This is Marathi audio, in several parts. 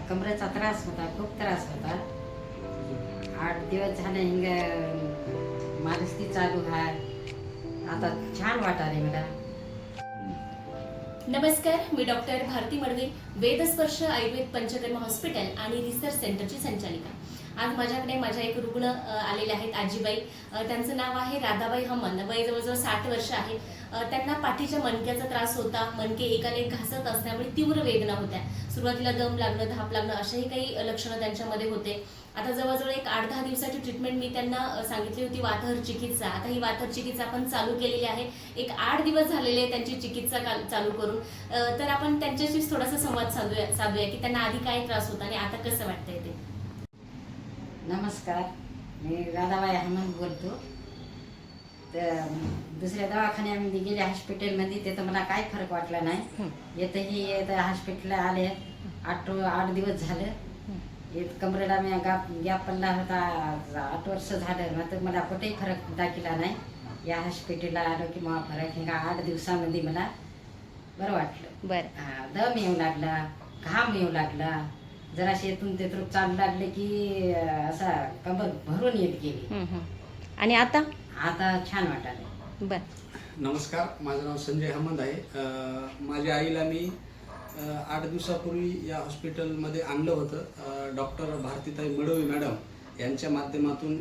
कमरेचा त्रास होता, खूप त्रास होता. 8 दिवस झाले हिंग मालिश ती चालू आहे. आता छान वाटाले मला. नमस्कार, मी डॉक्टर भारती मडवी, वेदस्पर्श आयुर्वेद पंचकर्म हॉस्पिटल आणि रिसर्च सेंटरची संचालिका. आज माझ्याकडे माझ्या एक रुग्ण आलेले आहेत, आजीबाई. त्यांचं नाव आहे राधाबाई हमन. वय जवळजवळ 60 वर्ष आहे. त्यांना पाठीच्या मणक्याचा त्रास होता. मणके एकाने एक घासत असल्यामुळे तीव्र वेदना होत्या. सुरुवातीला दम लागणं, धाप लागणं अशाही काही लक्षणं त्यांच्यामध्ये होते. आता जवळजवळ एक 8-10 दिवसाची ट्रीटमेंट मी त्यांना सांगितली होती, वातहर चिकित्सा. आता ही वातहर चिकित्सा आपण चालू केलेली आहे. एक 8 दिवस झालेले आहे त्यांची चिकित्सा चालू करून. तर आपण त्यांच्याशी थोडासा संवाद साधूया की त्यांना आधी काय त्रास होता आणि आता कसं वाटतंय ते. नमस्कार, मी राधाबाई हमन बोलतो. तर दुसऱ्या दवाखान्यामध्ये गेले हॉस्पिटलमध्ये, तिथं मला काय फरक वाटला नाही. येतं हॉस्पिटलला आले 8 दिवस झालं. कमरेला मी गॅप पडला होता. 8 वर्ष झालं, मात्र मला कुठेही फरक दाखिला नाही. या हॉस्पिटलला आलो की मला फरक हे 8 दिवसामध्ये मला बरं वाटलं. बरं. दम येऊ लागला, घाम येऊ लागला. जरा शेतून तेथून चालू लागले की असा कंबर भरून येत गेली. आणि आता आता छान वाटाले. बर. नमस्कार, माझं नाव संजय हमंद आहे. माझ्या आईला मी 8 दिवसापूर्वी या हॉस्पिटलमध्ये आणलं होतं. डॉक्टर भारतीताई मडवी मॅडम यांच्या माध्यमातून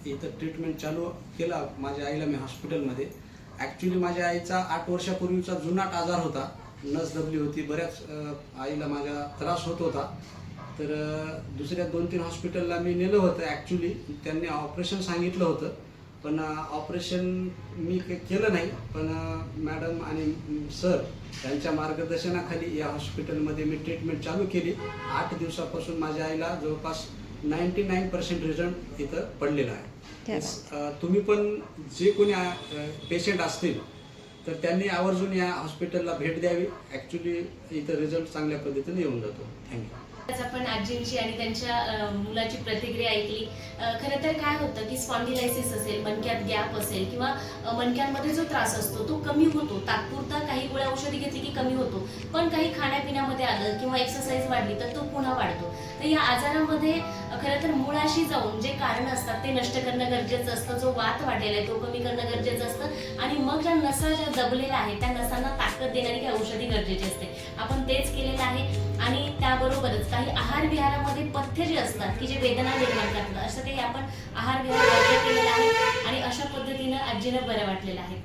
इथं ट्रीटमेंट चालू केला माझ्या आईला मी हॉस्पिटलमध्ये. ॲक्च्युली माझ्या आईचा 8 वर्षापूर्वीचा जुनाट आजार होता. नस दबली होती, बऱ्याच आईला माझ्या त्रास होत होता. तर दुसऱ्या 2-3 हॉस्पिटलला मी नेलं होतं. ॲक्च्युली त्यांनी ऑपरेशन सांगितलं होतं, पण ऑपरेशन मी केलं नाही. पण मॅडम आणि सर यांच्या मार्गदर्शनाखाली या हॉस्पिटलमध्ये मी ट्रीटमेंट चालू केली. 8 दिवसापासून माझ्या आईला जवळपास 99% रिझल्ट इथं पडलेला आहे. तुम्ही पण जे कोणी पेशंट असतील तर त्यांनी आवर्जून या हॉस्पिटलला भेट द्यावी. ॲक्च्युली इथं रिझल्ट चांगल्या पद्धतीने येऊन जातो. थँक्यू. आज आपण आजींची आणि त्यांच्या मुलाची प्रतिक्रिया ऐकली. खरं तर काय होतं की स्पॉन्डिलायसिस असेल, मणक्यात गॅप असेल किंवा मणक्यांमध्ये जो त्रास असतो तो कमी होतो. तात्पुरता काही गोळ्या औषधी घेतली की कमी होतो, पण काही खाण्यापिण्यामध्ये आलं किंवा एक्सरसाइज वाढली तर तो पुन्हा वाढतो. तर या आजारामध्ये खरं तर मुळाशी जाऊन जे कारण असतात ते नष्ट करणं गरजेचं असतं. जो वात वाढलेला आहे तो कमी करणं गरजेचं असतं आणि मग ज्या नसा ज्या दबलेल्या आहेत त्या नसांना ताकद देणारी काही औषधी गरजेची असते. आपण तेच केलेलं आहे. आणि त्याबरोबरच काही आहार विहारामध्ये पथ्य जे असतात की जे वेदना निर्माण करतात, असं काही आपण आहार विहार केलेला आहे आणि अशा पद्धतीनं आजीनं बरं वाटलेलं आहे.